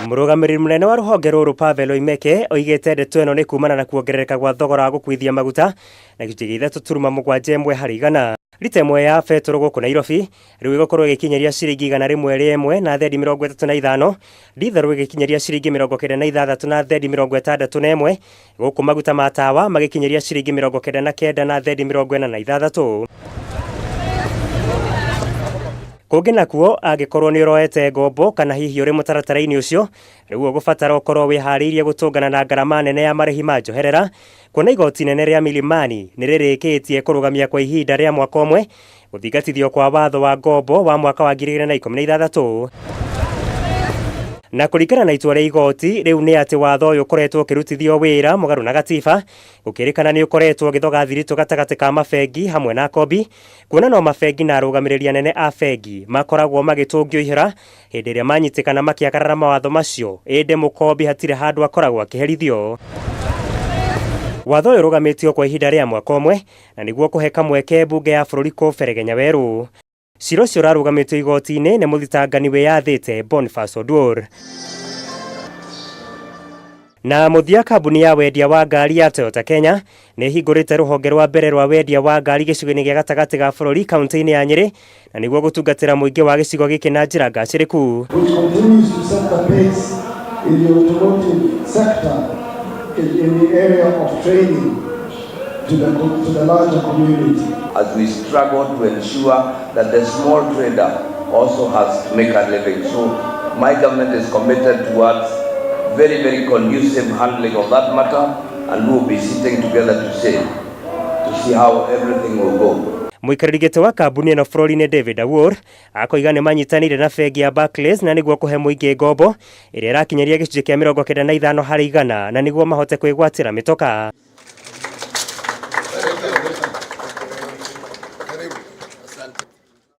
Mũrũgamĩrĩri mũnene wa rũhonge rũrũ Pavel Oimeke oigĩte ndeto ĩno nĩ kumana na kwongereka gwa thogora wa gũkuithia maguta na gĩcunjĩ gĩa 3.7 harĩ igana. Lita ĩmwe ya betũrũ gũkũ Nairobi rĩu ĩgũkorwo ĩgĩkinyeria ciringi 101 na thendi 35, ndithuru ĩgĩkinyeria ciringi 96 na thendi 61, gũkũ maguta ma tawa magĩkinyeria ciringi 99 na thendi 46. Kũngĩ nakuo angĩkorwo nĩ ũroete ngombo kana hihi ũrĩ mũtaratara-inĩ ũcio, rĩu ũgũbatara ũkorwo wĩharĩirie gũtũngana na ngarama nene ya marĩhi ma njoherera, kuona igoti nene rĩa Milimani nĩ rĩrĩkĩtie kũrũgamia kwa ihinda rĩa mwaka ũmwe gũthingatithio kwa watho wa ngombo wa mwaka wa 2016. Na kũringana na itua rĩa igoti rĩu nĩ atĩ watho ũyũ ũkoretwo ũkĩrutithio wĩra mũgarũ na gatiba, gũkĩrĩkana nĩ ũkoretwo ũgĩthoga thirito gatagatĩ ka mabengi hamwe na akombi, kuona no mabengi na arũgamĩrĩri anene a bengi makoragwo magĩtũngio ihera hĩndĩ ĩrĩa manyitĩkana makĩagarara mawatho macio, ĩndĩ mũkombi hatirĩ handũ akoragwo akĩherithio. Watho ũyũ ũrũgamĩtio kwa ihinda rĩa mwaka ũmwe na nĩguo kũhe kamweke mbunge ya bũrũri kũberegenya werũ. Cira ũcio ũrarũgamĩtio igoti-inĩ nĩ mũthitangani wĩyathĩte Boniface Oduor. Na mũthia kambuni ya wendia wa ngari ya Toyota Kenya nĩ hingũrĩte rũhonge rwa mbere rwa wendia wa ngari gĩcigo-inĩ gĩa gatagatĩ ga bũrũri kaunti-inĩ ya Nyeri, na nĩguo gũtungatĩra mũingĩ wa gĩcigo gĩkĩ na njĩra ngacĩrĩku. To the larger community. As we struggle to ensure that the small trader also has to make a living. So my government is committed towards very conducive handling of that matter, and we will be sitting together to see how everything will go. Mũikarĩri gĩtĩ wa kambuni ĩno bũrũri-inĩ David Awuor akoiga nĩ manyitanĩire na bengi ya Barclays na nĩguo kũhe mũingĩ ngombo ĩrĩa ĩrakinyeria gĩcunjĩ kĩa 95 harĩ igana na nĩguo mahote kwĩgwatĩra mĩtoka.